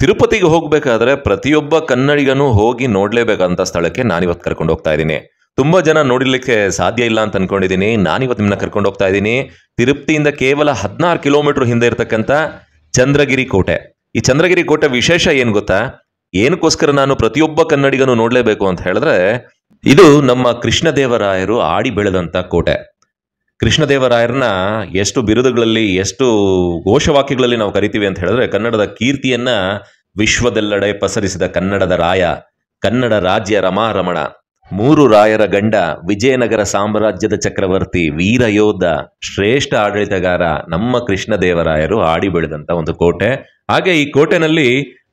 ತಿರುಪತಿಗೆ ಹೋಗ್ಬೇಕಾದ್ರೆ ಪ್ರತಿಯೊಬ್ಬ ಕನ್ನಡಿಗನೂ ಹೋಗಿ ನೋಡ್ಲೇಬೇಕಂತ ಸ್ಥಳಕ್ಕೆ ನಾನಿವತ್ತು ಕರ್ಕೊಂಡು ಹೋಗ್ತಾ ಇದ್ದೀನಿ. ತುಂಬಾ ಜನ ನೋಡಿರ್ಲಿಕ್ಕೆ ಸಾಧ್ಯ ಇಲ್ಲ ಅಂತ ಅನ್ಕೊಂಡಿದ್ದೀನಿ. ನಾನಿವತ್ತು ನಿಮ್ಮನ್ನ ಕರ್ಕೊಂಡು ಹೋಗ್ತಾ ಇದ್ದೀನಿ ತಿರುಪತಿಯಿಂದ ಕೇವಲ 16 ಕಿಲೋಮೀಟರ್ ಹಿಂದೆ ಇರತಕ್ಕಂತ ಚಂದ್ರಗಿರಿ ಕೋಟೆ. ಈ ಚಂದ್ರಗಿರಿ ಕೋಟೆ ವಿಶೇಷ ಏನ್ ಗೊತ್ತಾ? ಏನಕ್ಕೋಸ್ಕರ ನಾನು ಪ್ರತಿಯೊಬ್ಬ ಕನ್ನಡಿಗನು ನೋಡ್ಲೇಬೇಕು ಅಂತ ಹೇಳಿದ್ರೆ, ಇದು ನಮ್ಮ ಕೃಷ್ಣದೇವರಾಯರು ಆಡಿ ಬೆಳೆದಂತ ಕೋಟೆ. ಕೃಷ್ಣದೇವರಾಯರನ್ನ ಎಷ್ಟು ಬಿರುದುಗಳಲ್ಲಿ, ಎಷ್ಟು ಘೋಷವಾಕ್ಯಗಳಲ್ಲಿ ನಾವು ಕರಿತೀವಿ ಅಂತ ಹೇಳಿದ್ರೆ, ಕನ್ನಡದ ಕೀರ್ತಿಯನ್ನ ವಿಶ್ವದೆಲ್ಲೆಡೆ ಪಸರಿಸಿದ ಕನ್ನಡದ ರಾಯ, ಕನ್ನಡ ರಾಜ್ಯ ರಮಾರಮಣ, 3 ರಾಯರ ಗಂಡ, ವಿಜಯನಗರ ಸಾಮ್ರಾಜ್ಯದ ಚಕ್ರವರ್ತಿ, ವೀರ ಯೋಧ, ಶ್ರೇಷ್ಠ ಆಡಳಿತಗಾರ ನಮ್ಮ ಕೃಷ್ಣದೇವರಾಯರು ಆಡಿ ಬೆಳೆದಂತ ಒಂದು ಕೋಟೆ. ಹಾಗೆ ಈ ಕೋಟೆನಲ್ಲಿ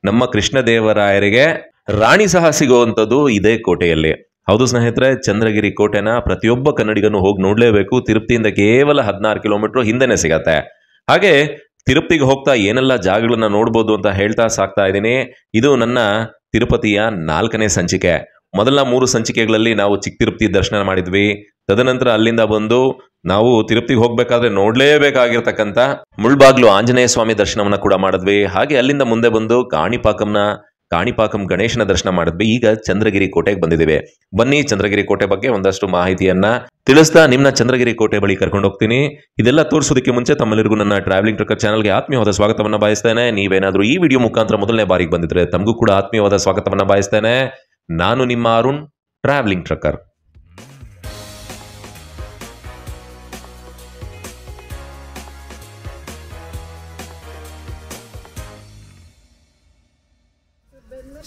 ನಮ್ಮ ಕೃಷ್ಣದೇವರಾಯರಿಗೆ ರಾಣಿ ಸಹ ಸಿಗುವಂಥದ್ದು ಇದೇ ಕೋಟೆಯಲ್ಲಿ. ಹೌದು ಸ್ನೇಹಿತರೆ, ಚಂದ್ರಗಿರಿ ಕೋಟೆನ ಪ್ರತಿಯೊಬ್ಬ ಕನ್ನಡಿಗನು ಹೋಗಿ ನೋಡ್ಲೇಬೇಕು. ತಿರುಪತಿಯಿಂದ ಕೇವಲ 16 ಕಿಲೋಮೀಟರ್ ಹಿಂದೆನೆ ಸಿಗತ್ತೆ. ಹಾಗೆ ತಿರುಪತಿಗೆ ಹೋಗ್ತಾ ಏನೆಲ್ಲ ಜಾಗಗಳನ್ನ ನೋಡ್ಬೋದು ಅಂತ ಹೇಳ್ತಾ ಸಾಕ್ತಾ ಇದ್ದೀನಿ. ಇದು ನನ್ನ ತಿರುಪತಿಯ 4ನೇ ಸಂಚಿಕೆ. ಮೊದಲ 3 ಸಂಚಿಕೆಗಳಲ್ಲಿ ನಾವು ಚಿಕ್ಕ ತಿರುಪತಿ ದರ್ಶನ ಮಾಡಿದ್ವಿ. ತದನಂತರ ಅಲ್ಲಿಂದ ಬಂದು ನಾವು ತಿರುಪತಿಗೆ ಹೋಗ್ಬೇಕಾದ್ರೆ ನೋಡ್ಲೇಬೇಕಾಗಿರ್ತಕ್ಕಂಥ ಮುಳ್ಬಾಗ್ಲು ಆಂಜನೇಯ ಸ್ವಾಮಿ ದರ್ಶನವನ್ನ ಕೂಡ ಮಾಡಿದ್ವಿ. ಹಾಗೆ ಅಲ್ಲಿಂದ ಮುಂದೆ ಬಂದು ಕಾಣಿಪಾಕಂ ಗಣೇಶನ ದರ್ಶನ ಮಾಡಿದ್ವಿ. ಈಗ ಚಂದ್ರಗಿರಿ ಕೋಟೆಗೆ ಬಂದಿದ್ದೀವಿ. ಬನ್ನಿ, ಚಂದ್ರಗಿರಿ ಕೋಟೆ ಬಗ್ಗೆ ಒಂದಷ್ಟು ಮಾಹಿತಿಯನ್ನ ತಿಳಿಸ್ತಾ ನಿಮ್ನ ಚಂದ್ರಗಿರಿ ಕೋಟೆ ಬಳಿ ಕರ್ಕೊಂಡು ಹೋಗ್ತೀನಿ. ಇದೆಲ್ಲ ತೋರಿಸೋದಕ್ಕೆ ಮುಂಚೆ ತಮ್ಮೆಲ್ಲರಿಗೂ ನನ್ನ ಟ್ರಾವೆಲಿಂಗ್ ಟ್ರಕ್ಕರ್ ಚಾನಲ್ಗೆ ಆತ್ಮೀಯವಾದ ಸ್ವಾಗತವನ್ನ ಬಯಸ್ತೇನೆ. ನೀವೇನಾದ್ರೂ ಈ ವಿಡಿಯೋ ಮುಖಾಂತರ ಮೊದಲನೇ ಬಾರಿಗೆ ಬಂದಿದ್ರೆ ತಮಗೂ ಕೂಡ ಆತ್ಮೀಯವಾದ ಸ್ವಾಗತವನ್ನ ಬಯಸ್ತೇನೆ. ನಾನು ನಿಮ್ಮ ಅರುಣ್, ಟ್ರಾವೆಲಿಂಗ್ ಟ್ರಕ್ಕರ್.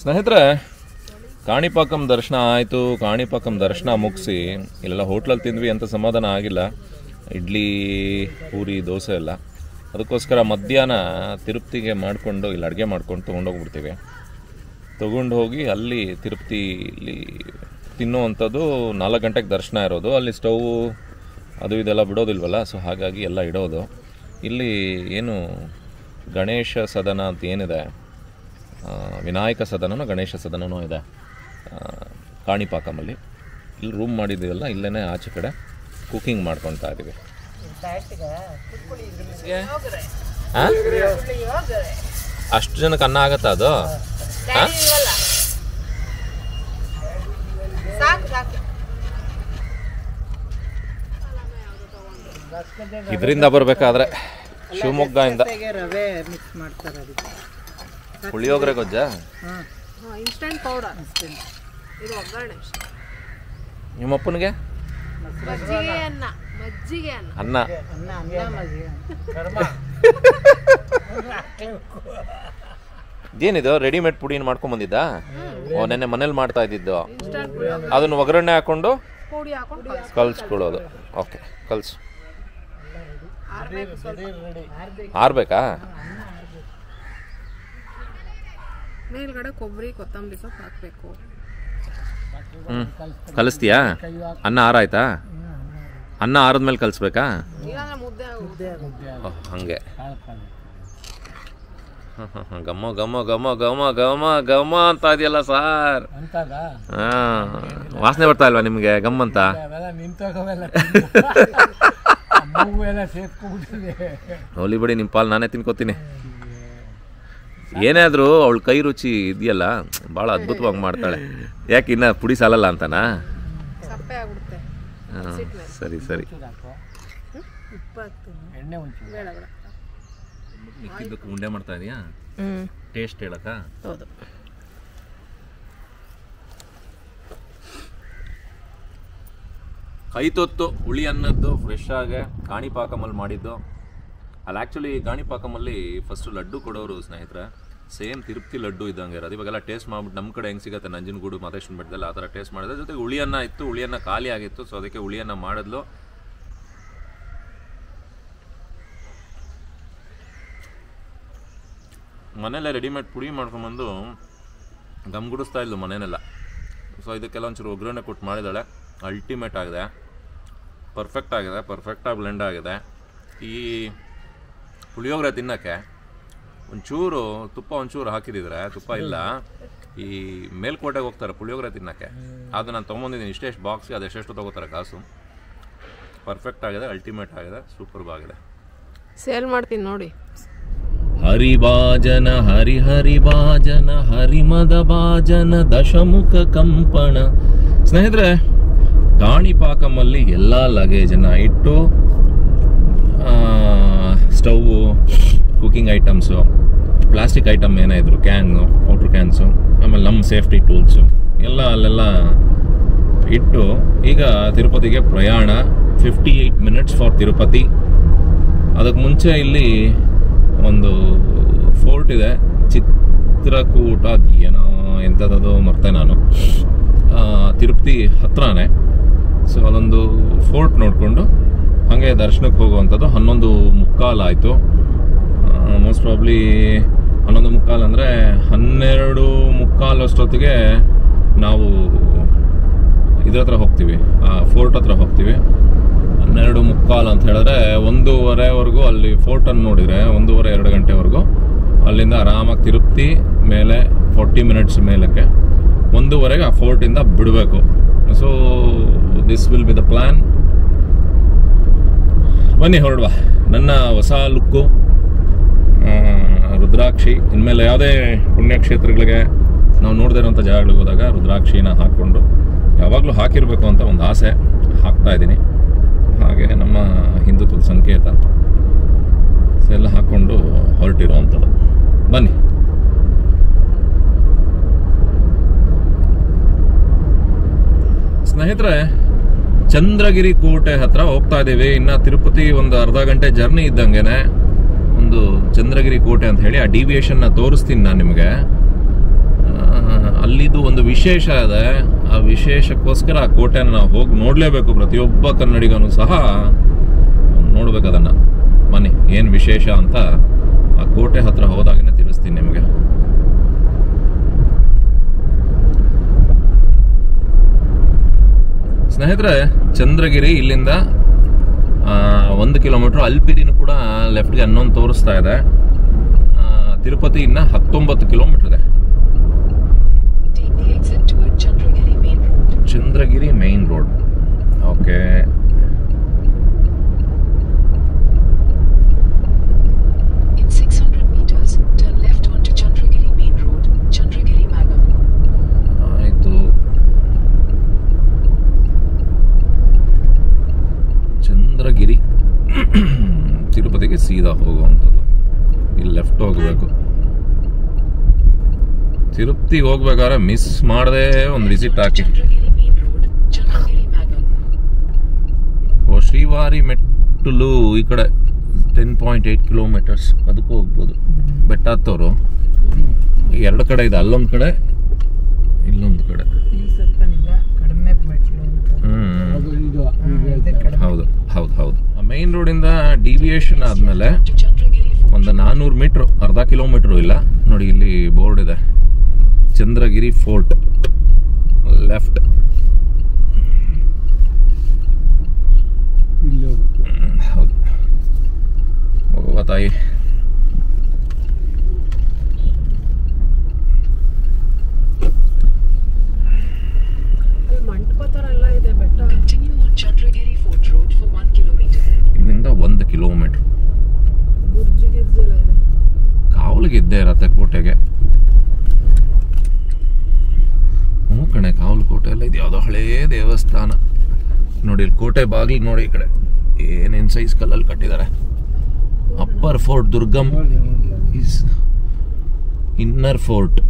ಸ್ನೇಹಿತರೆ, ಕಾಣಿಪಾಕಂ ದರ್ಶನ ಆಯಿತು. ಕಾಣಿಪಾಕಂ ದರ್ಶನ ಮುಗಿಸಿ ಇಲ್ಲೆಲ್ಲ ಹೋಟ್ಲಲ್ಲಿ ತಿಂದ್ವಿ ಅಂತ ಸಮಾಧಾನ ಆಗಿಲ್ಲ. ಇಡ್ಲಿ, ಪೂರಿ, ದೋಸೆ ಎಲ್ಲ. ಅದಕ್ಕೋಸ್ಕರ ಮಧ್ಯಾಹ್ನ ತಿರುಪತಿಗೆ ಮಾಡಿಕೊಂಡು ಇಲ್ಲಿ ಅಡುಗೆ ಮಾಡ್ಕೊಂಡು ತೊಗೊಂಡೋಗ್ಬಿಡ್ತೀವಿ. ತೊಗೊಂಡು ಹೋಗಿ ಅಲ್ಲಿ ತಿರುಪತಿಲಿ ತಿನ್ನೋವಂಥದ್ದು 4 ಗಂಟೆಗೆ ದರ್ಶನ ಇರೋದು. ಅಲ್ಲಿ ಸ್ಟವ್ ಅದು ಇದೆಲ್ಲ ಬಿಡೋದಿಲ್ವಲ್ಲ, ಸೊ ಹಾಗಾಗಿ ಎಲ್ಲ ಇಡೋದು. ಇಲ್ಲಿ ಏನು ಗಣೇಶ ಸದನ ಅಂತ ಏನಿದೆ, ವಿನಾಯಕ ಸದನನೋ ಗಣೇಶ ಸದನನೋ ಇದೆ ಕಾಣಿಪಾಕಮಲ್ಲಿ. ಇಲ್ಲಿ ರೂಮ್ ಮಾಡಿದ್ದೀವಲ್ಲ, ಇಲ್ಲೇ ಆಚೆ ಕಡೆ ಕುಕಿಂಗ್ ಮಾಡ್ಕೊತಾ ಇದ್ದೀವಿ. ಅಷ್ಟು ಜನಕ್ಕೆ ಅನ್ನ ಆಗತ್ತಾ ಅದು? ಇದರಿಂದ ಬರಬೇಕಾದ್ರೆ ಶಿವಮೊಗ್ಗದಿಂದ ಪುಳಿಯೋಗರೆ ಗೊಜ್ಜ, ಇನ್ಸ್ಟಂಟ್ ಪೌಡರ್, ಇದು ಒಗ್ಗರಣೆ. ನಿಮ್ಮಪ್ಪನಿಗೆ ಅನ್ನ. ಏನಿದು ರೆಡಿಮೇಡ್ ಪುಡಿ ಮಾಡ್ಕೊಂಡ್ ಬಂದಿದ್ದ? ನೆನ್ನೆ ಮನೇಲಿ ಮಾಡ್ತಾ ಇದ್ದಿದ್ದು. ಅದನ್ನ ಒಗ್ಗರಣೆ ಹಾಕೊಂಡು ಕಲ್ಸ್ಕೊಳ್ಳೋದು. ಓಕೆ, ಕಲ್ಸು. ಆರ್ಬೇಕಾ? ಮೇಲ್ಗಡೆ ಕೊಬ್ಬರಿ, ಕೊತ್ತಂಬರಿ ಸೊಪ್ಪು ಹಾಕಬೇಕು. ಕಲಿಸ್ತೀಯಾ? ಅನ್ನ ಆರಾಯ್ತಾ? ಅನ್ನ ಆರದ್ಮೇಲೆ ಕಲಿಸ್ಬೇಕಾ? ಹಂಗೆ. ಗಮ್ಮ ಗಮ್ಮ ಗಮ್ಮ ಗಮ ಗಮ ಗಮ ಅಂತ ಇದೆಯಲ್ಲ ಸಾರ್. ವಾಸನೆ ಬರ್ತಾ ಇಲ್ವಾ ನಿಮ್ಗೆ ಗಮ್ ಅಂತ? ಹೋಲಿ ಬಿಡಿ, ನಿಮ್ಮ ಪಾಲ್ ನಾನೇ ತಿನ್ಕೋತೀನಿ. ಏನಾದರೂ ಅವಳ ಕೈ ರುಚಿ ಇದೆಯಲ್ಲ, ಭಾಳ ಅದ್ಭುತವಾಗಿ ಮಾಡ್ತಾಳೆ. ಯಾಕೆ ಇನ್ನ ಪುಡಿ ಸಾಲಲ್ಲ ಅಂತನಾ? ಸರಿ ಸರಿ. ಮಿಕ್ಕಿದ್ದಕ್ಕೆ ಉಂಡೆ ಮಾಡ್ತಾ ಇದೀಯಾ? ಟೇಸ್ಟ್ ಹೇಳಕ್ಕ? ಹೌದು. ಕೈ ತೊತ್ತು ಹುಳಿ ಅನ್ನದ್ದು ಫ್ರೆಶ್ ಆಗಿ ಕಾಣಿಪಾಕಮಲ್ಲಿ ಮಾಡಿದ್ದು. ಅಲ್ಲಿ ಆ್ಯಕ್ಚುಲಿ ಕಾಣಿಪಾಕಮಲ್ಲಿ ಫಸ್ಟು ಲಡ್ಡು ಕೊಡೋರು ಸ್ನೇಹಿತರೆ, ಸೇಮ್ ತಿರುಪತಿ ಲಡ್ಡು ಇದ್ದಂಗೆ ಇರೋದು. ಇವಾಗೆಲ್ಲ ಟೇಸ್ಟ್ ಮಾಡ್ಬಿಟ್ಟು ನಮ್ಮ ಕಡೆ ಹೆಂಗೆ ಸಿಗುತ್ತೆ ನಂಜನಗೂಡು, ಮಾದೇಶ್ವರ ಬೆಟ್ಟದಲ್ಲಿ ಆ ಥರ ಟೇಸ್ಟ್ ಮಾಡಿದ್ರೆ. ಜೊತೆಗೆ ಹುಳಿಯನ್ನ ಇತ್ತು, ಹುಳಿಯನ್ನ ಖಾಲಿ ಆಗಿತ್ತು, ಸೊ ಅದಕ್ಕೆ ಹುಳಿಯನ್ನ ಮಾಡಿದ್ಲು. ಮನೆಯಲ್ಲೇ ರೆಡಿಮೇಡ್ ಪುಡಿ ಮಾಡ್ಕೊಂಬಂದು ಗಮ್ಗುಡಿಸ್ತಾ ಇದ್ಲು ಮನೆಯಲ್ಲ. ಸೊ ಇದಕ್ಕೆಲ್ಲ ಒಂಚೂರು ಒಗ್ಗರಣೆ ಕೊಟ್ಟು ಮಾಡಿದಾಳೆ. ಅಲ್ಟಿಮೇಟ್ ಆಗಿದೆ, ಪರ್ಫೆಕ್ಟ್ ಆಗಿದೆ, ಪರ್ಫೆಕ್ಟಾಗಿ ಬ್ಲೆಂಡ್ ಆಗಿದೆ. ಈ ಪುಳಿಯೋಗರೆ ತಿನ್ನೋಕ್ಕೆ ಒಂಚೂರು ತುಪ್ಪ ಒಂಚೂರು ಹಾಕಿದಿದ್ರೆ, ತುಪ್ಪ ಇಲ್ಲ, ಈ ಮೇಲ್ಕೋಟೆಗೆ ಹೋಗ್ತಾರೆ ಪುಳಿಯೋಗರೆ ತಿನ್ನೋಕ್ಕೆ, ಅದು ನಾನು ತೊಗೊಂಬಂದಿದ್ದೀನಿ. ಇಷ್ಟೆಷ್ಟು ಬಾಕ್ಸ್ಗೆ ಅದೆಷ್ಟು ತೊಗೋತಾರೆ ಕಾಸು. ಪರ್ಫೆಕ್ಟ್ ಆಗಿದೆ, ಅಲ್ಟಿಮೇಟ್ ಆಗಿದೆ, ಸೂಪರ್ಬ್ ಆಗಿದೆ. ಸೇಲ್ ಮಾಡ್ತೀನಿ ನೋಡಿ. ಹರಿಭಾಜನ ಹರಿಭಾಜನ ಹರಿಮದ ಭಾಜನ ದಶಮುಖ ಕಂಪಣ. ಸ್ನೇಹಿತರೆ, ಕಾಣಿಪಾಕಮಲ್ಲಿ ಎಲ್ಲ ಲಗೇಜನ್ನು ಇಟ್ಟು stove, cooking items, plastic item ಏನೇ ಇದ್ರು, ಕ್ಯಾನು, ವಾಟರ್ ಕ್ಯಾನ್ಸು, ಆಮೇಲೆ ನಮ್ಮ ಸೇಫ್ಟಿ ಟೂಲ್ಸು ಎಲ್ಲ ಅಲ್ಲೆಲ್ಲ ಇಟ್ಟು ಈಗ ತಿರುಪತಿಗೆ ಪ್ರಯಾಣ. 58 ಮಿನಿಟ್ಸ್ ಫಾರ್ ತಿರುಪತಿ. ಅದಕ್ಕೆ ಮುಂಚೆ ಇಲ್ಲಿ ಒಂದು ಫೋರ್ಟ್ ಇದೆ, ಚಿತ್ರಕೂಟ ಏನೋ ಎಂಥದ್ದು ಮರ್ತೆ ನಾನು, ತಿರುಪತಿ ಹತ್ರನೇ. ಸೊ ಅದೊಂದು ಫೋರ್ಟ್ ನೋಡಿಕೊಂಡು ಹಾಗೆ ದರ್ಶನಕ್ಕೆ ಹೋಗುವಂಥದ್ದು. 11:15 ಆಯಿತು. ಮೋಸ್ಟ್ ಪ್ರಾಬ್ಲಿ 11:15 ಅಂದರೆ 12:15 ಅಷ್ಟೊತ್ತಿಗೆ ನಾವು ಇದ್ರ ಹತ್ರ ಹೋಗ್ತೀವಿ, ಫೋರ್ಟ್ ಹತ್ರ ಹೋಗ್ತೀವಿ. 12:15 ಅಂತ ಹೇಳಿದ್ರೆ 1:15ವರೆಗೂ ಅಲ್ಲಿ ಫೋರ್ಟನ್ನು ನೋಡಿದರೆ 1:30-2 ಗಂಟೆವರೆಗೂ ಅಲ್ಲಿಂದ ಆರಾಮಾಗಿ ತಿರುಪತಿ ಮೇಲೆ 40 ಮಿನಿಟ್ಸ್ ಮೇಲಕ್ಕೆ 1:15ಗೆ ಆ ಫೋರ್ಟಿಂದ ಬಿಡಬೇಕು. So this will be the plan. ಬನ್ನಿ ಹೊರಡುವ. ನನ್ನ ಹೊಸ ಲುಕ್ಕು ರುದ್ರಾಕ್ಷಿ. ಇನ್ಮೇಲೆ ಯಾವುದೇ ಪುಣ್ಯಕ್ಷೇತ್ರಗಳಿಗೆ ನಾವು ನೋಡದೇ ಇರೋಂಥ ಜಾಗಗಳಿಗೆ ಹೋದಾಗ ರುದ್ರಾಕ್ಷಿನ ಹಾಕ್ಕೊಂಡು, ಯಾವಾಗಲೂ ಹಾಕಿರಬೇಕು ಅಂತ ಒಂದು ಆಸೆ, ಹಾಕ್ತಾ ಇದ್ದೀನಿ. ಹಾಗೆ ನಮ್ಮ ಹಿಂದುತ್ವದ ಸಂಕೇತ ಎಲ್ಲ ಹಾಕ್ಕೊಂಡು ಹೊರಟಿರುವಂಥದ್ದು. ಬನ್ನಿ. ಸ್ನೇಹಿತರೆ, ಚಂದ್ರಗಿರಿ ಕೋಟೆ ಹತ್ರ ಹೋಗ್ತಾ ಇದ್ದೀವಿ. ಇನ್ನು ತಿರುಪತಿ ಒಂದು ಅರ್ಧ ಗಂಟೆ ಜರ್ನಿ ಇದ್ದಂಗೆನೆ ಒಂದು ಚಂದ್ರಗಿರಿ ಕೋಟೆ ಅಂತ ಹೇಳಿ ಆ ಡಿವಿಯೇಷನ್ನ ತೋರಿಸ್ತೀನಿ ನಾನು ನಿಮಗೆ. ಅಲ್ಲಿದು ಒಂದು ವಿಶೇಷ ಇದೆ. ಆ ವಿಶೇಷಕ್ಕೋಸ್ಕರ ಆ ಕೋಟೆನ ನಾವು ಹೋಗಿ ನೋಡಲೇಬೇಕು. ಪ್ರತಿಯೊಬ್ಬ ಕನ್ನಡಿಗನೂ ಸಹ ನೋಡ್ಬೇಕು ಅದನ್ನು. ಬನ್ನಿ, ಏನು ವಿಶೇಷ ಅಂತ ಆ ಕೋಟೆ ಹತ್ರ ಹೋದಾಗನೇ ತಿಳಿಸ್ತೀನಿ ನಿಮಗೆ. ಸ್ನೇಹಿತರೆ, ಚಂದ್ರಗಿರಿ ಇಲ್ಲಿಂದ 1 ಕಿಲೋಮೀಟರ್. ಅಲ್ಪಿರಿನೂ ಕೂಡ ಲೆಫ್ಟ್ಗೆ 11 ತೋರಿಸ್ತಾ ಇದೆ. ತಿರುಪತಿ ಇನ್ನ 19 ಕಿಲೋಮೀಟರ್ ಇದೆ. Chandragiri main road. ಓಕೆ, ಆಯಿತು. ಚಂದ್ರಗಿರಿ ತಿರುಪತಿಗೆ ಸೀದಾ ಹೋಗುವಂಥದ್ದು. ಇಲ್ಲಿ ಲೆಫ್ಟ್ ಹೋಗಬೇಕು. ತಿರುಪತಿಗೆ ಹೋಗ್ಬೇಕಾದ್ರೆ ಮಿಸ್ ಮಾಡದೆ ಒಂದು ವಿಸಿಟ್ ಹಾಕಿ. ಶ್ರೀವಾರಿ ಮೆಟ್ಟಲು ಈ ಕಡೆ 10.8 ಕಿಲೋಮೀಟರ್ಸ್. ಅದಕ್ಕೂ ಹೋಗ್ಬೋದು. ಬೆಟ್ಟ ಹತ್ತೋರು 2 ಕಡೆ ಇದೆ, ಅಲ್ಲೊಂದು ಕಡೆ, ಇಲ್ಲೊಂದು ಕಡೆ. ಹೌದು ಹೌದು ಹೌದು. ಮೈನ್ ರೋಡಿಂದ ಡಿವಿಯೇಷನ್ ಆದಮೇಲೆ ಒಂದು 400 ಮೀಟ್ರು, ಅರ್ಧ ಕಿಲೋಮೀಟ್ರು ಇಲ್ಲ ನೋಡಿ, ಇಲ್ಲಿ ಬೋರ್ಡ್ ಇದೆ, ಚಂದ್ರಗಿರಿ ಫೋರ್ಟ್ ಲೆಫ್ಟ್. ಹೌದು, ಹೋಗುವ ತಾಯಿ. ಇಲ್ಲಿಂದ 1 ಕಿಲೋಮೀಟರ್ ಕಾವಲಿಗೆ ಇದ್ದೇ ಇರತ್ತೆ ಕೋಟೆಗೆ. ಹ್ಞೂ ಕಣೆ, ಕಾವಲು ಕೋಟೆ ಎಲ್ಲ ಇದು ಯಾವುದೋ ಹಳೇ ದೇವಸ್ಥಾನ ನೋಡಿ. ಇಲ್ಲಿ ಕೋಟೆ ಬಾಗಿಲು ನೋಡಿ, ಈ ಕಡೆ ಏನೇನು ಸೈಜ್ ಕಲ್ಲಲ್ಲಿ ಕಟ್ಟಿದ್ದಾರೆ. Upper fort Durgam is inner fort.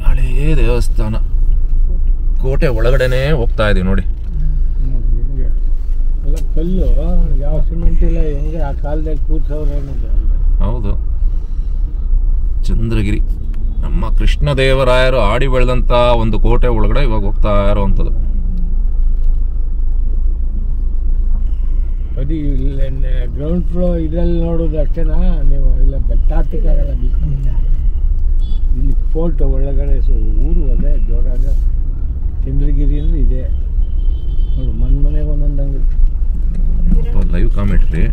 ಹಳೇ ದೇವಸ್ಥಾನ. ಕೋಟೆ ಒಳಗಡೆನೆ ಹೋಗ್ತಾ ಇದೀವಿ ನೋಡಿ. ಕಲ್ಲು ಯಾವ ಸಿಮೆಂಟ್ ಇಲ್ಲ, ಹೆಂಗೆ ಆ ಕಾಲದಲ್ಲಿ ಕೂರ್ಸೋರು. ಹೌದು, ಚಂದ್ರಗಿರಿ ನಮ್ಮ ಕೃಷ್ಣದೇವರಾಯರು ಆಡಿ ಬೆಳೆದಂತ ಒಂದು ಕೋಟೆ ಒಳಗಡೆ ಇವಾಗ ಹೋಗ್ತಾ ಇರೋವಂಥದ್ದು. ಬರೀ ಗ್ರೌಂಡ್ ಫ್ಲೋರ್ ಇದರಲ್ಲಿ ನೋಡೋದು ಅಷ್ಟೇನಾ ನೀವು? ಇಲ್ಲ, ಬೆಟ್ಟ ಹತ್ತಕ್ಕಾಗಲ್ಲ. ಇಲ್ಲಿ ಫೋರ್ಟ್ ಒಳಗಡೆ ಊರು ಅದೇ ಜೋರಾಗ ಚಂದ್ರಗಿರಿ ಅಂದ್ರೆ ಇದೆ ನೋಡು. ಮನೆಗೆ ಒಂದೊಂದು ಅಂಗಡಿ. Live commentary.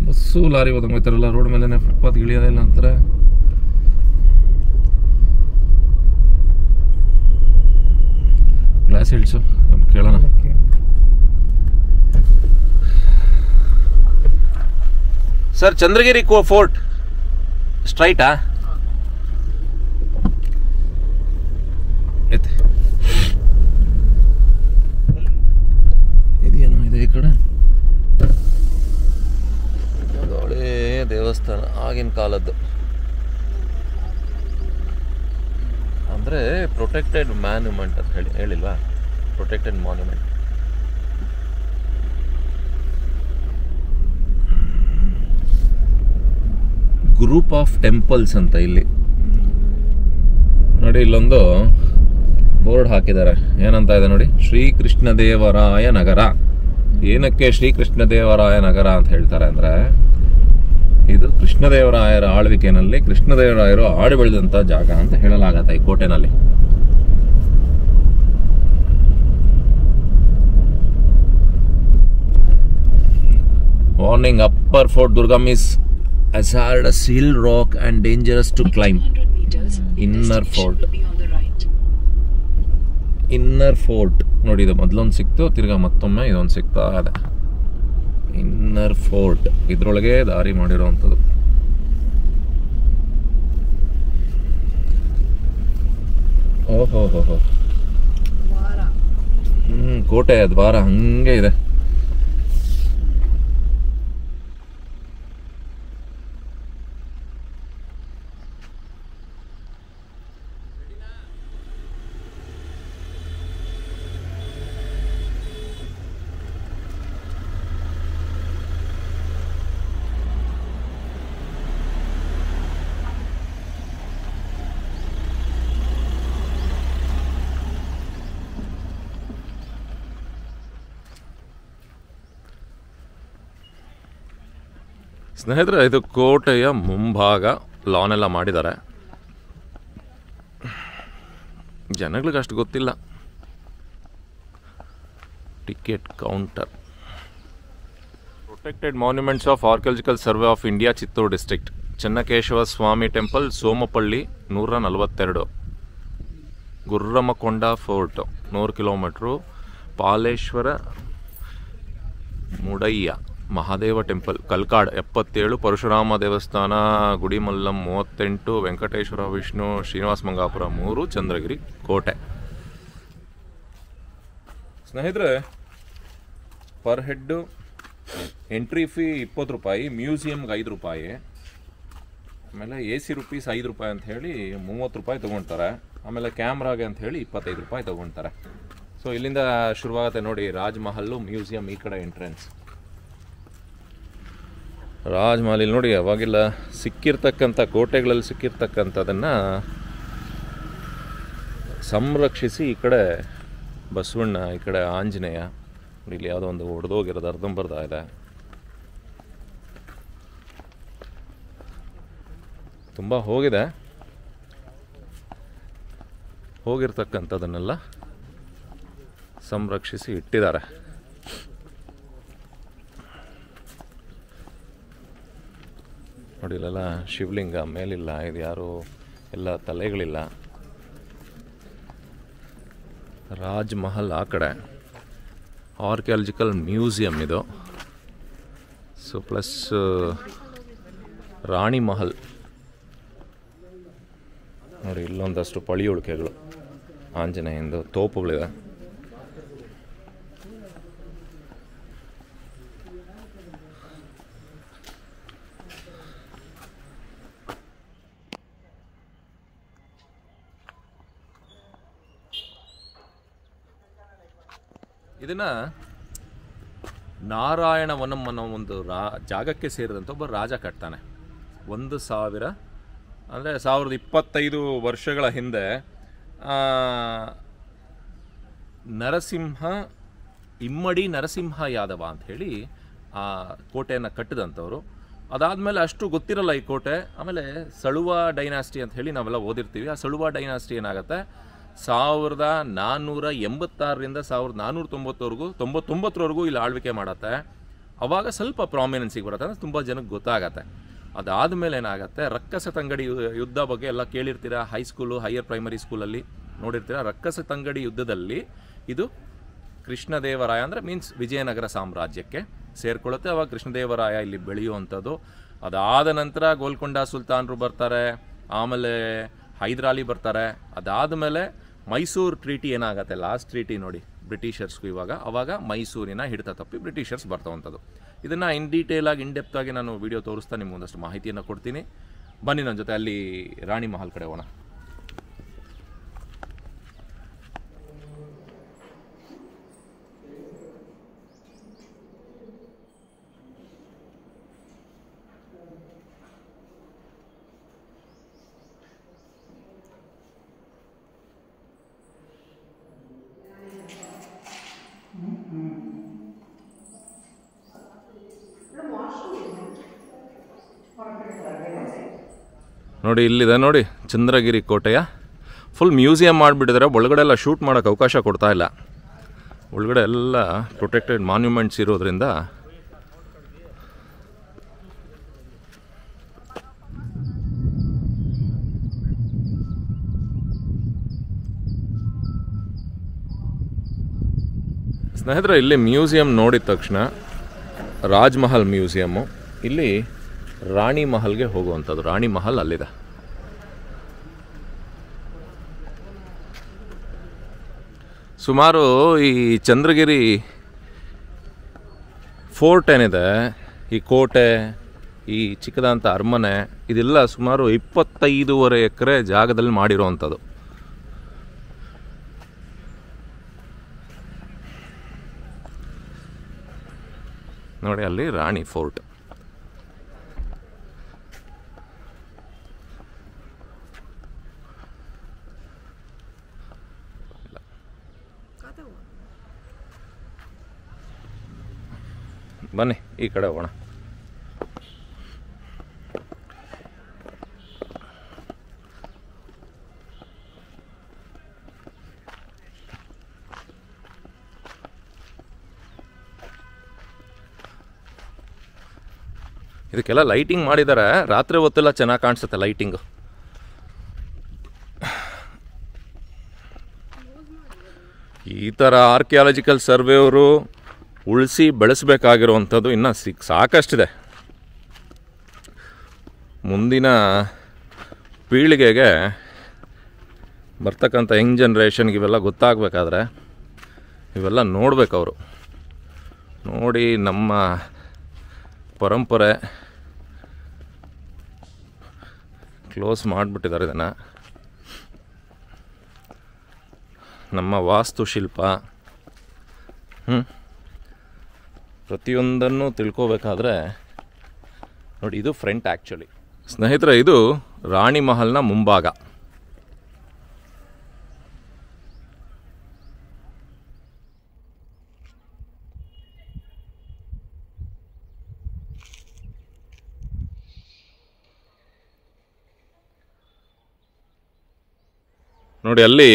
ಬಸ್ಸು ಲಾರಿ ಹೋದಂಗೆ ಹೋಗ್ತಾರಲ್ಲ ರೋಡ್ ಮೇಲೆ, ಫುಟ್ಪಾತ್ ಇಳಿಯೋದಿಲ್ಲ ಅಂತಾರೆ. ಡೀಟೇಲ್ಸು ಕೇಳೋಣ. ಸರ್, ಚಂದ್ರಗಿರಿ ಫೋರ್ಟ್ ಸ್ಟ್ರೈಟಾ? ಇದೇನೋ ಇದೆ ಈ ಕಡೆ. ಅದು ಹಳೇ ದೇವಸ್ಥಾನ, ಆಗಿನ ಕಾಲದ್ದು. ಅಂದರೆ ಪ್ರೊಟೆಕ್ಟೆಡ್ ಮ್ಯಾನ್ಯುಮೆಂಟ್ ಅಂತ ಹೇಳಿಲ್ವಾ? Protected monument. Group of temples ಅಂತ ಇಲ್ಲಿ ನೋಡಿ. ಇಲ್ಲೊಂದು ಬೋರ್ಡ್ ಹಾಕಿದ್ದಾರೆ. ಏನಂತ ಇದೆ ನೋಡಿ, ಶ್ರೀಕೃಷ್ಣದೇವರಾಯ ನಗರ. ಏನಕ್ಕೆ ಶ್ರೀಕೃಷ್ಣದೇವರಾಯ ನಗರ ಅಂತ ಹೇಳ್ತಾರೆ ಅಂದರೆ, ಇದು ಕೃಷ್ಣದೇವರಾಯರ ಆಳ್ವಿಕೆಯಲ್ಲಿ ಕೃಷ್ಣದೇವರಾಯರು ಆಡಿ ಬೆಳೆದಂಥ ಜಾಗ ಅಂತ ಹೇಳಲಾಗತ್ತೆ ಈ ಕೋಟೆನಲ್ಲಿ. Warning, upper fort Durgam is hazardous hill rock and dangerous to climb. Inner fort ನೋಡಿ, ಇದು ಮೊದಲೊಂದು ಸಿಕ್ತು, ತಿರ್ಗಾ ಮತ್ತೊಮ್ಮೆ ಇದೊಂದು ಸಿಗ್ತಾ ಇದೆ. ಇನ್ನರ್ ಫೋರ್ಟ್ ಇದ್ರೊಳಗೆ ದಾರಿ ಮಾಡಿರೋವಂಥದ್ದು. ಓಹೋ ಹೋ ಹೋ. ಕೋಟೆಯ ದ್ವಾರ ಹಂಗೆ ಇದೆ. ಸ್ನೇಹಿತರೆ, ಇದು ಕೋಟೆಯ ಮುಂಭಾಗ. ಲಾನ್ ಎಲ್ಲ ಮಾಡಿದ್ದಾರೆ. ಜನಗಳಿಗೆ ಅಷ್ಟು ಗೊತ್ತಿಲ್ಲ. Ticket counter. Protected monuments of archaeological survey of India, Chittoor district. Chennakeshava Swami temple, Somapalli 142. Gurramkonda fort 100 kilometre. Paleshwara Mudayya Mahadeva temple, Kalkad 77. Parashurama ದೇವಸ್ಥಾನ, ಗುಡಿಮಲ್ಲಂ 38. ವೆಂಕಟೇಶ್ವರ ವಿಷ್ಣು, ಶ್ರೀನಿವಾಸ ಮಂಗಾಪುರ 3. ಚಂದ್ರಗಿರಿ ಕೋಟೆ. ಸ್ನೇಹಿತರೆ, ಪರ್ ಹೆಡ್ಡು ಎಂಟ್ರಿ ಫೀ 20 ರೂಪಾಯಿ, ಮ್ಯೂಸಿಯಮ್ಗೆ 5 ರೂಪಾಯಿ, ಆಮೇಲೆ AC ರೂಪೀಸ್ 5 ರೂಪಾಯಿ ಅಂತ ಹೇಳಿ 30 ರೂಪಾಯಿ ತೊಗೊಳ್ತಾರೆ. ಆಮೇಲೆ ಕ್ಯಾಮ್ರಾಗೆ ಅಂತ ಹೇಳಿ 25 ರೂಪಾಯಿ ತೊಗೊಳ್ತಾರೆ. ಸೊ ಇಲ್ಲಿಂದ ಶುರುವಾಗುತ್ತೆ ನೋಡಿ ರಾಜ್ ಮಹಲ್ಲು, ಮ್ಯೂಸಿಯಂ ಈ ಕಡೆ ಎಂಟ್ರೆನ್ಸ್. ರಾಜ್ ಮಹಲ್ ನೋಡಿ, ಅವಾಗೆಲ್ಲ ಸಿಕ್ಕಿರ್ತಕ್ಕಂಥ ಕೋಟೆಗಳಲ್ಲಿ ಸಿಕ್ಕಿರ್ತಕ್ಕಂಥದ್ದನ್ನು ಸಂರಕ್ಷಿಸಿ ಈ ಕಡೆ ಬಸವಣ್ಣ, ಈ ಕಡೆ ಆಂಜನೇಯ. ಇಲ್ಲಿ ಯಾವುದೋ ಒಂದು ಒಡೆದೋಗಿರೋದು ಅರ್ಧಂಬರ್ಧ ಇದೆ. ತುಂಬ ಹೋಗಿರ್ತಕ್ಕಂಥದ್ದನ್ನೆಲ್ಲ ಸಂರಕ್ಷಿಸಿ ಇಟ್ಟಿದ್ದಾರೆ. ನೋಡಿ, ಇಲ್ಲೆಲ್ಲ ಶಿವಲಿಂಗ ಮೇಲಿಲ್ಲ, ಇದು ಯಾರು ಎಲ್ಲ ತಲೆಗಳಿಲ್ಲ. ರಾಜ್ ಮಹಲ್ ಆ ಕಡೆ, ಆರ್ಕಿಯಾಲಜಿಕಲ್ ಮ್ಯೂಸಿಯಂ ಇದು. ಸೊ ಪ್ಲಸ್ ರಾಣಿ ಮಹಲ್ ನೋಡಿ, ಇಲ್ಲೊಂದಷ್ಟು ಪಳಿಯುಳಿಕೆಗಳು, ಆಂಜನೇಯಂದು ತೋಪುಗಳಿವೆ. ಇದನ್ನು ನಾರಾಯಣವನಂ ಅನ್ನೋ ಒಂದು ಜಾಗಕ್ಕೆ ಸೇರಿದಂಥ ಒಬ್ಬ ರಾಜ ಕಟ್ತಾನೆ. 1000 ಅಂದರೆ 1025 ವರ್ಷಗಳ ಹಿಂದೆ ಇಮ್ಮಡಿ ನರಸಿಂಹ ಯಾದವ ಅಂಥೇಳಿ ಆ ಕೋಟೆಯನ್ನು ಕಟ್ಟಿದಂಥವ್ರು. ಅದಾದಮೇಲೆ ಅಷ್ಟು ಗೊತ್ತಿರಲ್ಲ ಈ ಕೋಟೆ. ಆಮೇಲೆ ಸಳುವ ಡೈನಾಸ್ಟಿ ಅಂತ ಹೇಳಿ ನಾವೆಲ್ಲ ಓದಿರ್ತೀವಿ. ಆ ಸಳುವ ಡೈನಾಸ್ಟಿ ಏನಾಗುತ್ತೆ, 1486ರಿಂದ 1499ವರೆಗೂ ಇಲ್ಲಿ ಆಳ್ವಿಕೆ ಮಾಡತ್ತೆ. ಅವಾಗ ಸ್ವಲ್ಪ ಪ್ರಾಮಿನೆನ್ಸಿಗೆ ಬರುತ್ತೆ, ಅಂದರೆ ತುಂಬ ಜನಕ್ಕೆ ಗೊತ್ತಾಗತ್ತೆ. ಅದಾದಮೇಲೆ ಏನಾಗುತ್ತೆ, ರಕ್ಕಸ ತಂಗಡಿ ಯುದ್ಧ ಬಗ್ಗೆ ಎಲ್ಲ ಕೇಳಿರ್ತೀರ. ಹೈಸ್ಕೂಲು, ಹೈಯರ್ ಪ್ರೈಮರಿ ಸ್ಕೂಲಲ್ಲಿ ನೋಡಿರ್ತೀರ. ರಕ್ಕಸ ತಂಗಡಿ ಯುದ್ಧದಲ್ಲಿ ಇದು ಕೃಷ್ಣದೇವರಾಯ ಅಂದರೆ ಮೀನ್ಸ್ ವಿಜಯನಗರ ಸಾಮ್ರಾಜ್ಯಕ್ಕೆ ಸೇರ್ಕೊಳ್ಳುತ್ತೆ. ಅವಾಗ ಕೃಷ್ಣದೇವರಾಯ ಇಲ್ಲಿ ಬೆಳೆಯುವಂಥದ್ದು. ಅದಾದ ನಂತರ ಗೋಲ್ಕೊಂಡ ಸುಲ್ತಾನರು ಬರ್ತಾರೆ, ಆಮೇಲೆ ಹೈದರಾಲಿ ಬರ್ತಾರೆ. ಅದಾದಮೇಲೆ ಮೈಸೂರು ಟ್ರೀಟಿ ಏನಾಗುತ್ತೆ, ಲಾಸ್ಟ್ ಟ್ರೀಟಿ ನೋಡಿ ಬ್ರಿಟಿಷರ್ಸ್ಗೂ ಅವಾಗ ಮೈಸೂರಿನ ಹಿಡಿತ ತಪ್ಪಿ ಬ್ರಿಟಿಷರ್ಸ್ ಬರ್ತವಂಥದ್ದು. ಇದನ್ನು ಇನ್ ಡೀಟೇಲಾಗಿ ಇನ್ಡೆಪ್ತಾಗಿ ನಾನು ವಿಡಿಯೋ ತೋರಿಸ್ತಾ ನಿಮ್ಗೆ ಒಂದಷ್ಟು ಮಾಹಿತಿಯನ್ನು ಕೊಡ್ತೀನಿ. ಬನ್ನಿ ನನ್ನ ಜೊತೆ ಅಲ್ಲಿ ರಾಣಿ ಮಹಲ್ ಕಡೆ ಹೋಗೋಣ. ನೋಡಿ ಇಲ್ಲಿದೆ ನೋಡಿ ಚಂದ್ರಗಿರಿ ಕೋಟೆಯ ಫುಲ್ ಮ್ಯೂಸಿಯಂ ಮಾಡಿಬಿಟ್ಟಿದ್ದಾರೆ. ಒಳಗಡೆ ಎಲ್ಲ ಶೂಟ್ ಮಾಡೋಕ್ಕೆ ಅವಕಾಶ ಕೊಡ್ತಾ ಇಲ್ಲ. ಒಳಗಡೆ ಎಲ್ಲ ಪ್ರೊಟೆಕ್ಟೆಡ್ ಮಾನ್ಯುಮೆಂಟ್ಸ್ ಇರೋದ್ರಿಂದ ಸ್ನೇಹಿತರೆ, ಇಲ್ಲಿ ಮ್ಯೂಸಿಯಂ ನೋಡಿದ ತಕ್ಷಣ ರಾಜ್ ಮಹಲ್ ಮ್ಯೂಸಿಯಮ್ಮು, ಇಲ್ಲಿ ರಾಣಿ ಮಹಲ್ಗೆ ಹೋಗುವಂಥದ್ದು. ರಾಣಿ ಮಹಲ್ ಅಲ್ಲಿದೆ. ಸುಮಾರು ಈ ಚಂದ್ರಗಿರಿ ಫೋರ್ಟ್ ಏನಿದೆ, ಈ ಕೋಟೆ, ಈ ಚಿಕ್ಕದಂಥ ಅರಮನೆ, ಇದೆಲ್ಲ ಸುಮಾರು 25.5 ಎಕರೆ ಜಾಗದಲ್ಲಿ ಮಾಡಿರೋವಂಥದ್ದು. ನೋಡಿ ಅಲ್ಲಿ ರಾಣಿ ಫೋರ್ಟ್. ಬನ್ನಿ ಈ ಕಡೆ ಹೋಗೋಣ. ಇದಕ್ಕೆಲ್ಲ ಲೈಟಿಂಗ್ ಮಾಡಿದ್ದಾರೆ. ರಾತ್ರಿ ಹೊತ್ತೆಲ್ಲ ಚೆನ್ನಾಗಿ ಕಾಣಿಸುತ್ತೆ ಲೈಟಿಂಗು. ಈ ಥರ ಆರ್ಕಿಯಾಲಜಿಕಲ್ ಸರ್ವೆಯವರು ಉಳಿಸಿ ಬೆಳೆಸಬೇಕಾಗಿರುವಂಥದ್ದು ಇನ್ನೂ ಸಾಕಷ್ಟಿದೆ. ಮುಂದಿನ ಪೀಳಿಗೆಗೆ ಬರ್ತಕ್ಕಂಥ ಯಂಗ್ ಜನ್ರೇಷನ್ಗೆ ಇವೆಲ್ಲ ಗೊತ್ತಾಗಬೇಕಾದ್ರೆ ಇವೆಲ್ಲ ನೋಡ್ಬೇಕು ಅವರು. ನೋಡಿ ನಮ್ಮ ಪರಂಪರೆ ಕ್ಲೋಸ್ ಮಾಡಿಬಿಟ್ಟಿದ್ದಾರೆ ಇದನ್ನು. ನಮ್ಮ ವಾಸ್ತುಶಿಲ್ಪ ಪ್ರತಿಯೊಂದನ್ನು ತಿಳ್ಕೋಬೇಕಾದ್ರೆ ನೋಡಿ, ಇದು ಫ್ರಂಟ್ ಆ್ಯಕ್ಚುಲಿ. ಸ್ನೇಹಿತರೆ, ಇದು ರಾಣಿ ಮಹಲ್ನ ಮುಂಭಾಗ. ನೋಡಿ ಅಲ್ಲಿ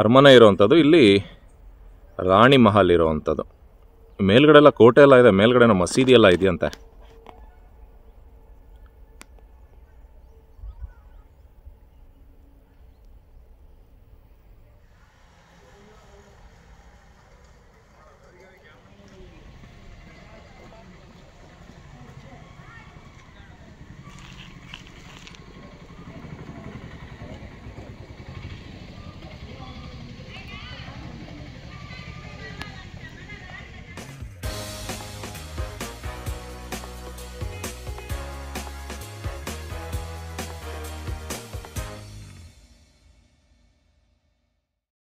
ಅರಮನೆ ಇರೋವಂಥದ್ದು, ಇಲ್ಲಿ ರಾಣಿ ಮಹಲ್ ಇರೋವಂಥದ್ದು. ಮೇಲ್ಗಡೆ ಎಲ್ಲ ಕೋಟೆ ಎಲ್ಲ ಇದೆ, ಮೇಲ್ಗಡೆ ಮಸೀದಿ ಎಲ್ಲ ಇದೆಯಂತೆ.